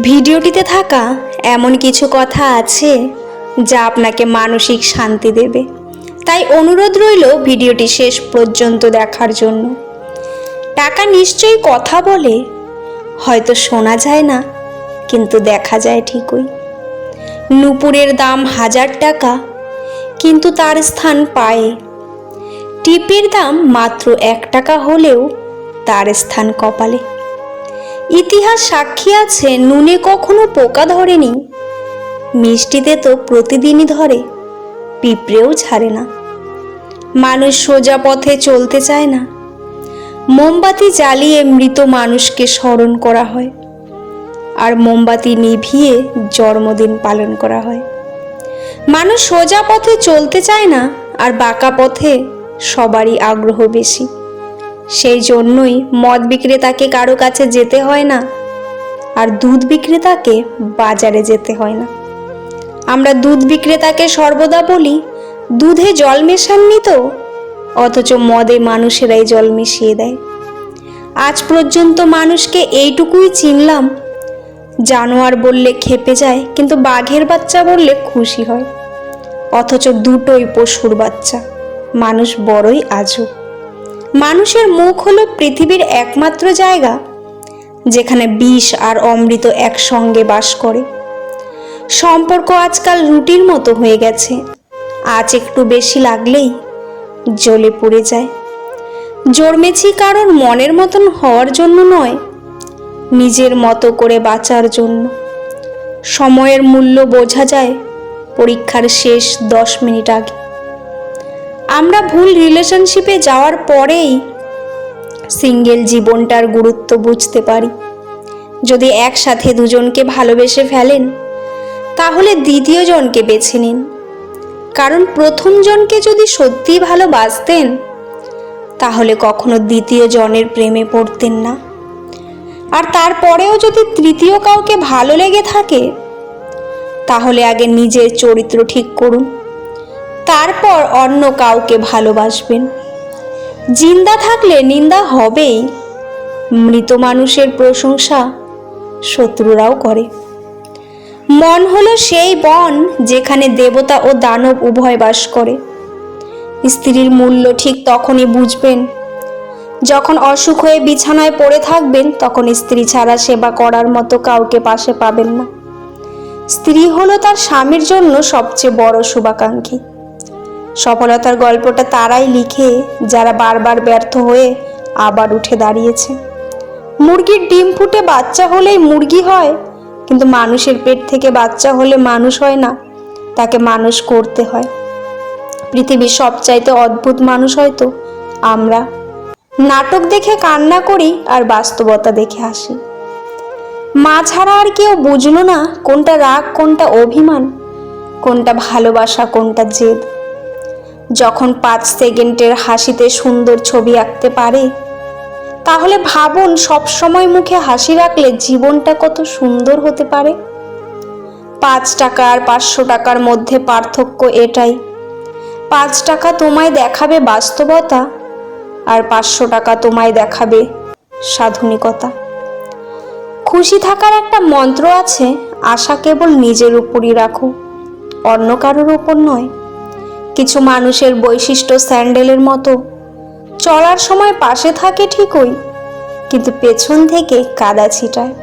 ভিডিওটিতে থাকা এমন কিছু কথা আছে যা আপনাকে মানসিক শান্তি দেবে, তাই অনুরোধ রইল ভিডিওটি শেষ পর্যন্ত দেখার জন্য। টাকা নিশ্চয়ই কথা বলে, হয়তো শোনা যায় না, কিন্তু দেখা যায় ঠিকই। নূপুরের দাম 1000 টাকা, কিন্তু তার স্থান পায়ে। টিপের দাম মাত্র 1 টাকা হলেও তার স্থান কপালে। ইতিহাস সাক্ষী আছে, নুনে কখনো পোকা ধরেনি, মিষ্টিতে তো প্রতিদিনই ধরে, পিঁপড়েও ছাড়ে না। মানুষ সোজা পথে চলতে চায় না, মোমবাতি জ্বালিয়ে মৃত মানুষকে স্মরণ করা হয়, আর মোমবাতি নিভিয়ে জন্মদিন পালন করা হয়। মানুষ সোজা পথে চলতে চায় না, আর বাঁকা পথে সবারই আগ্রহ বেশি। সেই জন্যই মদ বিক্রেতাকে কারো কাছে যেতে হয় না, আর দুধ বিক্রেতাকে বাজারে যেতে হয় না। আমরা দুধ বিক্রেতাকে সর্বদা বলি, দুধে জল মেশাননি তো, অথচ মদে মানুষেরাই জল মিশিয়ে দেয়। আজ পর্যন্ত মানুষকে এইটুকুই চিনলাম, জানোয়ার বললে ক্ষেপে যায়, কিন্তু বাঘের বাচ্চা বললে খুশি হয়। অথচ দুটোই পশুর বাচ্চা। মানুষ বড়ই আজব। মানুষের মুখ হলো পৃথিবীর একমাত্র জায়গা যেখানে বিষ আর অমৃত একসঙ্গে বাস করে। সম্পর্ক আজকাল রুটির মতো হয়ে গেছে, আজ একটু বেশি লাগলেই জ্বলে পুড়ে যায়। জন্মেছি কারণ মনের মতন হওয়ার জন্য নয়, নিজের মতো করে বাঁচার জন্য। সময়ের মূল্য বোঝা যায় পরীক্ষার শেষ 10 মিনিট আগে। আমরা ভুল রিলেশনশিপে যাওয়ার পরেই সিঙ্গেল জীবনটার গুরুত্ব বুঝতে পারি। যদি একসাথে দুজনকে ভালোবেসে ফেলেন, তাহলে দ্বিতীয় জনকে বেছে নিন, কারণ প্রথম জনকে যদি সত্যিই ভালোবাসতেন, তাহলে কখনো দ্বিতীয় জনের প্রেমে পড়তেন না। আর তারপরেও যদি তৃতীয় কাউকে ভালো লেগে থাকে, তাহলে আগে নিজের চরিত্র ঠিক করুন, তারপর অন্য কাউকে ভালোবাসবেন। জিন্দা থাকলে নিন্দা হবেই, মৃত মানুষের প্রশংসা শত্রুরাও করে। মন হলো সেই বন যেখানে দেবতা ও দানব উভয় বাস করে। স্ত্রীর মূল্য ঠিক তখনই বুঝবেন যখন অসুখ হয়ে বিছানায় পড়ে থাকবেন, তখন স্ত্রী ছাড়া সেবা করার মতো কাউকে পাশে পাবেন না। স্ত্রী হলো তার স্বামীর জন্য সবচেয়ে বড় শুভাকাঙ্ক্ষী। সফলতার গল্পটা তারাই লিখে যারা বারবার ব্যর্থ হয়ে আবার উঠে দাঁড়িয়েছে। মুরগির ডিম ফুটে বাচ্চা হলেই মুরগি হয়, কিন্তু মানুষের পেট থেকে বাচ্চা হলে মানুষ হয় না, তাকে মানুষ করতে হয়। পৃথিবীর সবচাইতে অদ্ভুত মানুষ হয়তো আমরা। নাটক দেখে কান্না করি আর বাস্তবতা দেখে হাসি। মা ছাড়া আর কেউ বুঝলো না কোনটা রাগ, কোনটা অভিমান, কোনটা ভালোবাসা, কোনটা জেদ। যখন 5 সেকেন্ডের হাসিতে সুন্দর ছবি আঁকতে পারে, তাহলে ভাবুন সবসময় মুখে হাসি রাখলে জীবনটা কত সুন্দর হতে পারে। 5 টাকা আর 500 টাকার মধ্যে পার্থক্য এটাই, 5 টাকা তোমায় দেখাবে বাস্তবতা, আর 500 টাকা তোমায় দেখাবে সাধুনিকতা। খুশি থাকার একটা মন্ত্র আছে, আশা কেবল নিজের উপরই রাখো, অন্য কারোর উপর নয়। কিছু মানুষের বৈশিষ্ট্য স্যান্ডেলের মতো, চলার সময় পাশে থাকে ঠিকই, কিন্তু পেছন থেকে কাদা ছিটায়।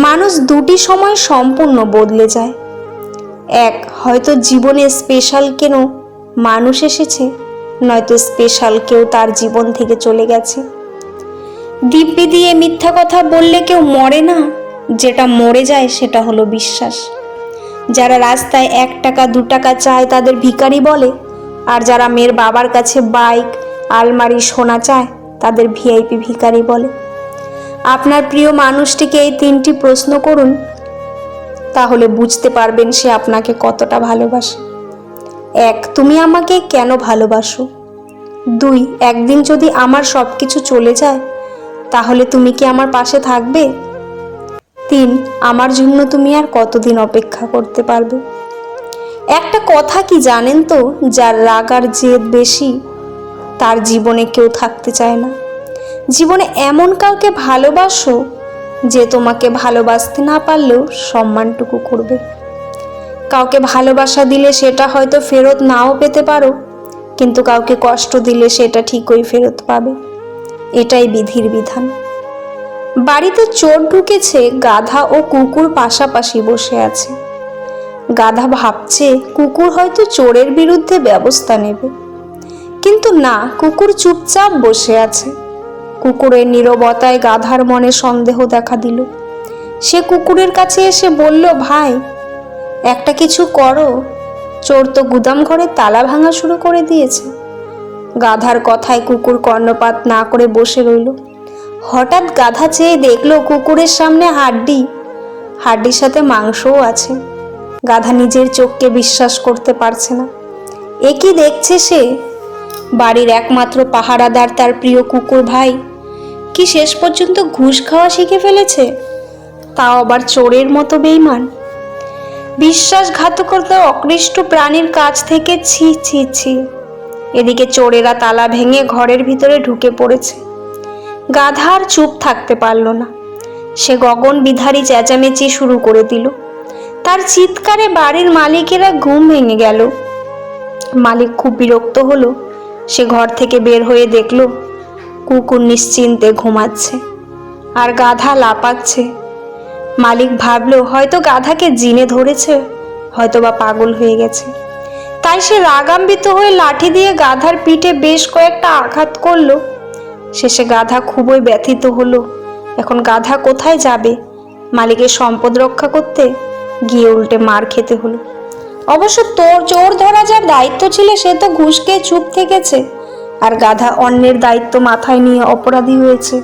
মানুষ দুটি সময় সম্পূর্ণ বদলে যায়। এক, হয়তো জীবনে স্পেশাল কেন মানুষ এসেছে, নয়তো স্পেশাল কেউ তার জীবন থেকে চলে গেছে। দিব্যি দিয়ে মিথ্যা কথা বললে কেউ মরে না, যেটা মরে যায় সেটা হলো বিশ্বাস। যারা রাস্তায় 1 টাকা 2 টাকা চায় তাদের ভিখারি বলে, আর যারা মেয়ের বাবার কাছে বাইক, আলমারি, সোনা চায় তাদের ভিআইপি ভিখারি বলে। আপনার প্রিয় মানুষটিকে এই 3টি প্রশ্ন করুন, তাহলে বুঝতে পারবেন সে আপনাকে কতটা ভালোবাসে। 1, তুমি আমাকে কেন ভালোবাসো? 2, একদিন যদি আমার সব কিছু চলে যায়, তাহলে তুমি কি আমার পাশে থাকবে? 3, আমার জন্য তুমি আর কতদিন অপেক্ষা করতে পারবে? একটা কথা কি জানেন তো, যার রাগ আর জেদ বেশি, তার জীবনে কেউ থাকতে চায় না। জীবনে এমন কাউকে ভালোবাসো যে তোমাকে ভালোবাসতে না পারলেও সম্মানটুকু করবে। কাউকে ভালোবাসা দিলে সেটা হয়তো ফেরত নাও পেতে পারো, কিন্তু কাউকে কষ্ট দিলে সেটা ঠিকই ফেরত পাবে। এটাই বিধির বিধান। বাড়িতে চোর ঢুকেছে, গাধা ও কুকুর পাশাপাশি বসে আছে। গাধা ভাবছে কুকুর হয়তো চোরের বিরুদ্ধে ব্যবস্থা নেবে, কিন্তু না, কুকুর চুপচাপ বসে আছে। কুকুরের নীরবতায় গাধার মনে সন্দেহ দেখা দিল। সে কুকুরের কাছে এসে বলল, ভাই, একটা কিছু করো, চোর তো গুদাম ঘরে তালা ভাঙা শুরু করে দিয়েছে। গাধার কথায় কুকুর কর্ণপাত না করে বসে রইল। হঠাৎ গাধা চেয়ে দেখলো কুকুরের সামনে হাড্ডির সাথে মাংসও আছে। গাধা নিজের চোখকে বিশ্বাস করতে পারছে না। এ কি দেখছে সে? বাড়ির একমাত্র পাহারাদার তার প্রিয় কুকুর ভাই কি শেষ পর্যন্ত ঘুষ খাওয়া শিখে ফেলেছে, তাও আবার চোরের মতো বেঈমান। বিশ্বাসঘাতকতার অকৃষ্ট প্রাণীর কাছ থেকে ছি ছি ছি। এদিকে চোরেরা তালা ভেঙে ঘরের ভিতরে ঢুকে পড়েছে। গাধা আর চুপ থাকতে পারল না। সে গগন বিধারী চেঁচামেচি শুরু করে দিল। তার চিৎকারে বাড়ির মালিকেরা ঘুম ভেঙে গেল। মালিক খুব বিরক্ত হলো। সে ঘর থেকে বের হয়ে দেখল কুকুর নিশ্চিন্তে ঘুমাচ্ছে আর গাধা লাপাচ্ছে। মালিক ভাবল হয়তো গাধাকে জিনে ধরেছে, হয়তো বা পাগল হয়ে গেছে। তাই সে রাগান্বিত হয়ে লাঠি দিয়ে গাধার পিঠে বেশ কয়েকটা আঘাত করলো। শেষে গাধা খুবই ব্যথিত হলো। এখন গাধা কোথায় যাবে? মালিকের সম্পদ রক্ষা করতে গিয়ে উল্টে মার খেতে হলো। অবশ্য চোর ধরা যার দায়িত্ব ছিল সে তো ঘুষ খেয়ে চুপ থেকেছে, আর গাধা অন্যের দায়িত্ব মাথায় নিয়ে অপরাধী হয়েছে।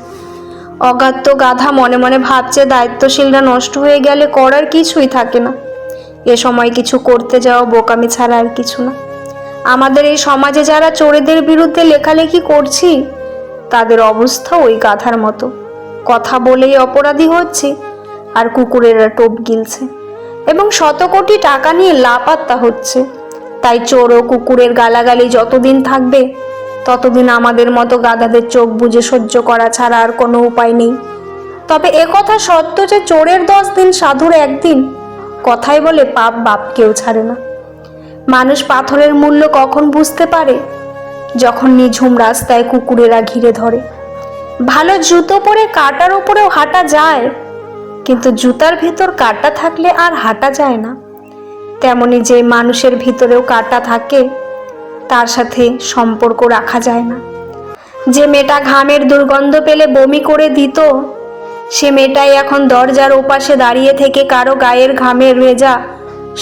অগাত্য গাধা মনে মনে ভাবছে দায়িত্বশীলরা নষ্ট হয়ে গেলে করার কিছুই থাকে না। এ সময় কিছু করতে যাওয়া বোকামি ছাড়া আর কিছু না। আমাদের এই সমাজে যারা চোরেদের বিরুদ্ধে লেখালেখি করছি তাদের অবস্থা ওই গাধার মতো। কথা বলেই অপরাধী হচ্ছে আর কুকুরেরা টোপ গিলছে এবং শত কোটি টাকা নিয়ে লাপাত্তা হচ্ছে। তাই চোর ও কুকুরের গালাগালি যতদিন থাকবে ততদিন আমাদের মতো গাধাদের চোখ বুজে সহ্য করা ছাড়া আর কোনো উপায় নেই। তবে একথা সত্য যে চোরের 10 দিন সাধুর 1 দিন। কথাই বলে পাপ বাপকেও ছাড়ে না। মানুষ পাথরের মূল্য কখন বুঝতে পারে? যখন নিঝুম রাস্তায় কুকুরেরা ঘিরে ধরে। ভালো জুতো পরে কাঁটার উপরেও হাঁটা যায়, কিন্তু জুতার ভিতর কাঁটা থাকলে আর হাঁটা যায় না। তেমনি যে মানুষের ভিতরেও কাঁটা থাকে তার সাথে সম্পর্ক রাখা যায় না। যে মেয়েটা ঘামের দুর্গন্ধ পেলে বমি করে দিত, সে মেয়েটাই এখন দরজার ওপাশে দাঁড়িয়ে থেকে কারো গায়ের ঘামের ভেজা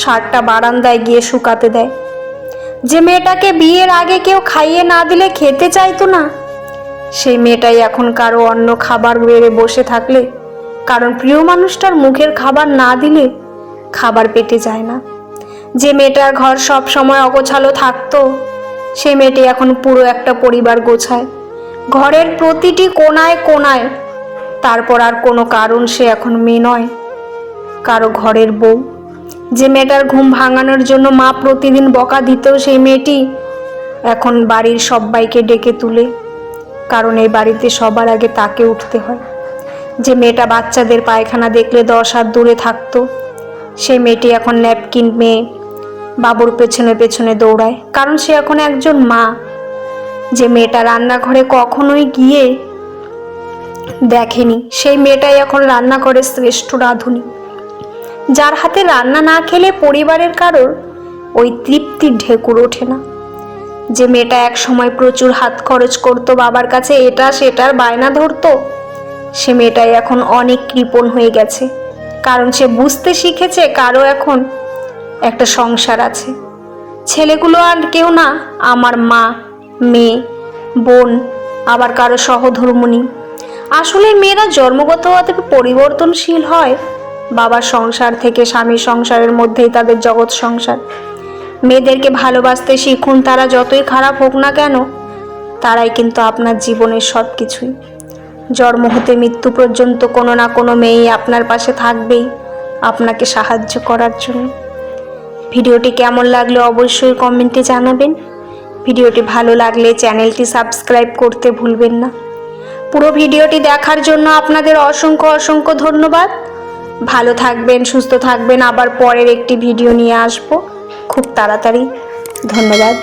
শার্টটা বারান্দায় গিয়ে শুকাতে দেয়। যে মেয়েটাকে বিয়ের আগে কেউ খাইয়ে না দিলে খেতে চাইতো না, সেই মেয়েটাই এখন কারো অন্য খাবার বেড়ে বসে থাকলে, কারণ প্রিয় মানুষটার মুখের খাবার না দিলে খাবার পেটে যায় না। যে মেয়েটার ঘর সব সময় অগোছালো থাকতো, সে মেয়েটি এখন পুরো একটা পরিবার গোছায় ঘরের প্রতিটি কোনায় কোনায়। তারপর আর কোনো কারণ সে এখন মেয়ে নয়, কারো ঘরের বউ। যে মেয়েটার ঘুম ভাঙানোর জন্য মা প্রতিদিন বকা দিতেও সেই মেয়েটি এখন বাড়ির সবাইকে ডেকে তুলে, কারণ এই বাড়িতে সবার আগে তাকে উঠতে হয়। যে মেয়েটা বাচ্চাদের পায়খানা দেখলে 10 হাত দূরে থাকতো, সেই মেয়েটি এখন ন্যাপকিন মেয়ে বাবুর পেছনে পেছনে দৌড়ায়, কারণ সে এখন একজন মা। যে মেয়েটা রান্নাঘরে কখনোই গিয়ে দেখেনি, সেই মেয়েটাই এখন রান্নাঘরের শ্রেষ্ঠ রাঁধুনি। যার হাতে রান্না না খেলে পরিবারের কারোর ওই তৃপ্তির ঢেকুর ওঠে না। যে মেয়েটা এক সময় প্রচুর হাত খরচ করতো, বাবার কাছে এটা সেটার বায়না ধরতো, সে মেয়েটাই এখন অনেক কৃপণ হয়ে গেছে, কারণ সে বুঝতে শিখেছে কারো এখন একটা সংসার আছে। ছেলেগুলো আর কেউ না, আমার মা, মেয়ে, বোন, আবার কারো সহধর্মিণী। আসলে মেয়েরা জন্মগতভাবে পরিবর্তনশীল হয়। বাবার সংসার থেকে স্বামীর সংসারের মধ্যেই তাদের জগৎ সংসার। মেয়েদেরকে ভালোবাসতে শিখুন, তারা যতই খারাপ হোক না কেন, তারাই কিন্তু আপনার জীবনের সব কিছুই। জন্ম হতে মৃত্যু পর্যন্ত কোনো না কোনো মেয়েই আপনার পাশে থাকবেই আপনাকে সাহায্য করার জন্য। ভিডিওটি কেমন লাগলো অবশ্যই কমেন্টে জানাবেন। ভিডিওটি ভালো লাগলে চ্যানেলটি সাবস্ক্রাইব করতে ভুলবেন না। পুরো ভিডিওটি দেখার জন্য আপনাদের অসংখ্য অসংখ্য ধন্যবাদ। ভালো থাকবেন, সুস্থ থাকবেন। আবার পরের একটি ভিডিও নিয়ে আসবো খুব তাড়াতাড়ি। ধন্যবাদ।